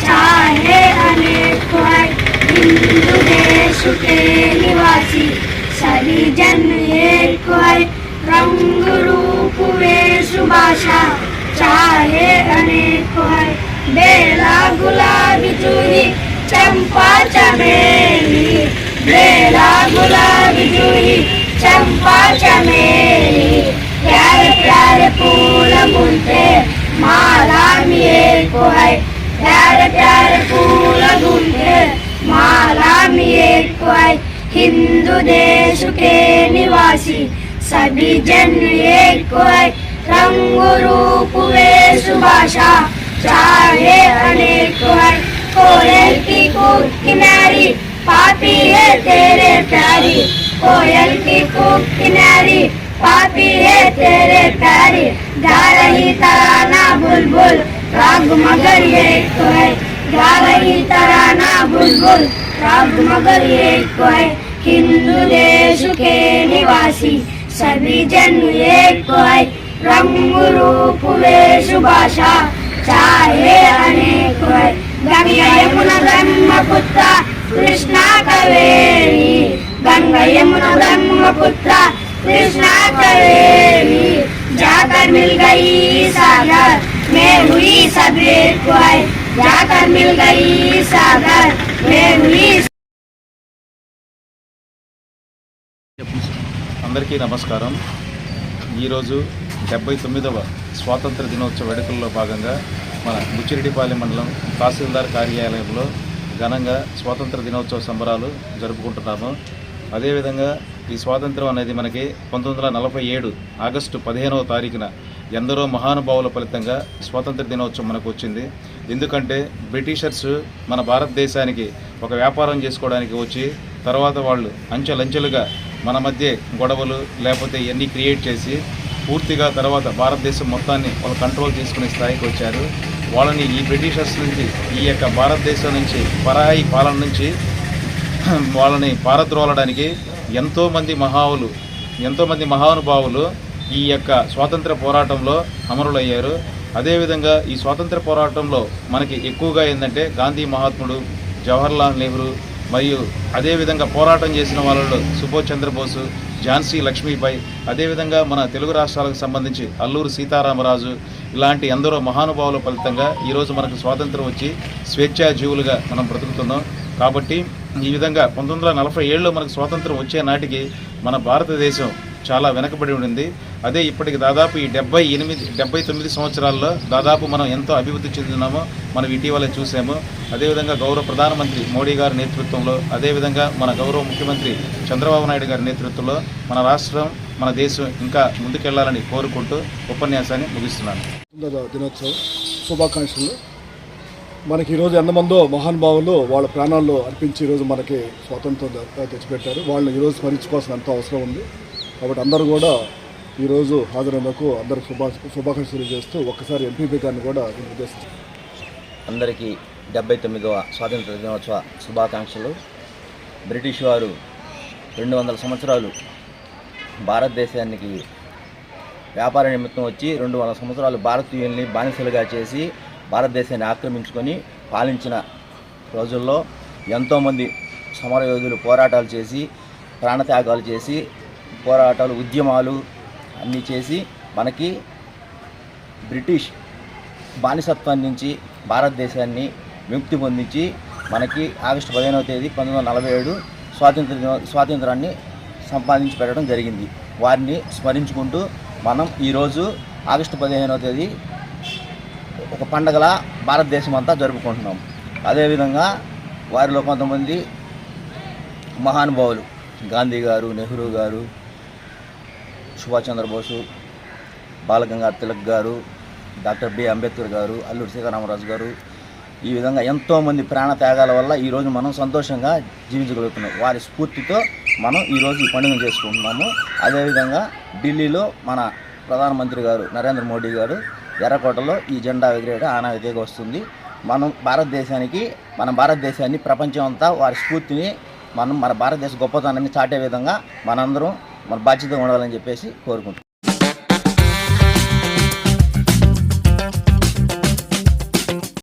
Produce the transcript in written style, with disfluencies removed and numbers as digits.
चाहे अनेक है हिंदू देश के निवासी, सभी जन एक है रंग रूप वेश भाषा, चाहे अनेक है बेला गुलाबी जूही चंपा चमेली, बेला गुलाबी जूही चंपा चमेली, प्यारे प्यारे फूल गुलते माला में एक है, प्यारे प्यारे फूल गुलते माला में एक है हिंदू देश के निवासी, सभी जन एक है रंग रूप वेश भाषा, चाहे अनेक है कोयल की कूक किनारी पापी है तेरे प्यारी, कोयल की कूक किनारी पापी है तेरे प्यारी, गा रही तराना बुलबुल राग मगर ये तो है, गा रही तराना बुलबुल राग मगर ये तो है हिंदू देश के निवासी, सभी जन एक है रंग रूप वेश भाषा, चाहे अनेक है गंगा यमुना ब्रह्मपुत्र कृष्णा कावेरी, गंगा यमुना ब्रह्मपुत्र कृष्णा कावेरी, जाकर मिल गई सागर में हुई सभी को, जाकर मिल गई सागर में हुई। అందరికీ నమస్కారం। ఈరోజు 79వ స్వాతంత్ర దినోత్సవ వేడుకల్లో భాగంగా మన బుచ్చిరెడ్డిపాలెం మండలం తహసీల్దార్ కార్యాలయంలో ఘనంగా స్వాతంత్ర దినోత్సవ సంబరాలు జరుపుకుంటున్నాము। అదేవిధంగా ఈ స్వాతంత్రం అనేది మనకి 1947 ఆగస్టు 15వ తారీఖున ఎందరో మహానుభావుల ఫలితంగా స్వాతంత్ర దినోత్సవం మనకు వచ్చింది। ఎందుకంటే బ్రిటిషర్స్ మన భారతదేశానికి ఒక వ్యాపారం చేసుకోవడానికి వచ్చి తర్వాత వాళ్ళు అంచెలంచెలుగా మన మధ్య గొడవలు లేకపోతే ఇవన్నీ క్రియేట్ చేసి పూర్తిగా తర్వాత భారతదేశం మొత్తాన్ని వాళ్ళు కంట్రోల్ చేసుకునే స్థాయికి వచ్చారు। వాళ్ళని ఈ బ్రిటిషర్స్ నుంచి ఈ యొక్క భారతదేశం నుంచి పరాయి పాలన నుంచి వాళ్ళని పారద్రోలడానికి ఎంతోమంది మహానుభావులు ఈ యొక్క స్వాతంత్ర పోరాటంలో అమరులయ్యారు। అదేవిధంగా ఈ స్వాతంత్ర పోరాటంలో మనకి ఎక్కువగా ఏంటంటే గాంధీ మహాత్ముడు, జవహర్లాల్ నెహ్రూ మరియు అదేవిధంగా పోరాటం చేసిన వాళ్ళలో సుభాష్ చంద్రబోసు, ఝాన్సీ లక్ష్మీబాయి, అదేవిధంగా మన తెలుగు రాష్ట్రాలకు సంబంధించి అల్లూరు సీతారామరాజు ఇలాంటి ఎందరో మహానుభావుల ఫలితంగా ఈరోజు మనకు స్వాతంత్రం వచ్చి స్వేచ్ఛా జీవులుగా మనం బ్రతుకుతున్నాం। కాబట్టి ఈ విధంగా 1947లో మనకు స్వాతంత్రం వచ్చే నాటికి మన భారతదేశం చాలా వెనకబడి ఉండింది। అదే ఇప్పటికి దాదాపు ఈ 79 సంవత్సరాల్లో దాదాపు మనం ఎంతో అభివృద్ధి చెందుతున్నామో మనం ఇటీవల చూసాము। అదేవిధంగా గౌరవ ప్రధానమంత్రి మోడీ గారి నేతృత్వంలో, అదేవిధంగా మన గౌరవ ముఖ్యమంత్రి చంద్రబాబు నాయుడు గారి నేతృత్వంలో మన రాష్ట్రం, మన దేశం ఇంకా ముందుకెళ్లాలని కోరుకుంటూ ఉపన్యాసాన్ని ముగిస్తున్నాను। దినోత్సవం శుభాకాంక్షలు। మనకి ఈరోజు ఎంతమందో మహానుభావులు వాళ్ళ ప్రాణాల్లో అర్పించి ఈరోజు మనకి స్వాతంత్రం తెచ్చిపెట్టారు। వాళ్ళని ఈరోజు స్మరించుకోవాల్సిన ఎంతో అవసరం ఉంది। కాబట్టి అందరూ కూడా ఈరోజు హాజరైనందుకు అందరికి శుభాకాంక్షలు చేస్తూ ఒక్కసారి ఎంపీపీ గారిని కూడా ఉద్దేశించారు। అందరికీ 79వ స్వాతంత్ర దినోత్సవ శుభాకాంక్షలు। బ్రిటిష్ వారు 200 సంవత్సరాలు భారతదేశానికి వ్యాపార నిమిత్తం వచ్చి 200 సంవత్సరాలు భారతీయుల్ని బానిసలుగా చేసి భారతదేశాన్ని ఆక్రమించుకొని పాలించిన రోజుల్లో ఎంతోమంది సమరయోధులు పోరాటాలు చేసి ప్రాణత్యాగాలు చేసి పోరాటాలు ఉద్యమాలు అన్నీ చేసి మనకి బ్రిటిష్ బానిసత్వం నుంచి భారతదేశాన్ని విముక్తి పొందించి మనకి ఆగస్టు 15వ తేదీ 1947 స్వాతంత్రాన్ని సంపాదించి పెట్టడం జరిగింది। వారిని స్మరించుకుంటూ మనం ఈరోజు ఆగస్టు 15వ తేదీ ఒక పండగలా భారతదేశం అంతా జరుపుకుంటున్నాం। అదేవిధంగా వారిలో కొంతమంది మహానుభావులు గాంధీ గారు, నెహ్రూ గారు, సుభాష్ చంద్రబోసు, బాలగంగాధర్ తిలక్ గారు, డాక్టర్ బి అంబేద్కర్ గారు, అల్లూరి సీతారామరాజు గారు, ఈ విధంగా ఎంతోమంది ప్రాణత్యాగాల వల్ల ఈరోజు మనం సంతోషంగా జీవించగలుగుతున్నాం। వారి స్ఫూర్తితో మనం ఈరోజు ఈ పండుగను చేసుకుంటున్నాము। అదేవిధంగా ఢిల్లీలో మన ప్రధానమంత్రి గారు నరేంద్ర మోడీ గారు ఎర్రకోటలో ఈ జెండా ఎగిరేయడం ఆనవాయితీగా వస్తుంది। మనం భారతదేశాన్ని ప్రపంచం అంతా వారి స్ఫూర్తిని మన భారతదేశ గొప్పతనాన్ని చాటే విధంగా మనందరం మన బాధ్యతగా ఉండాలని చెప్పేసి కోరుకుంటున్నాం।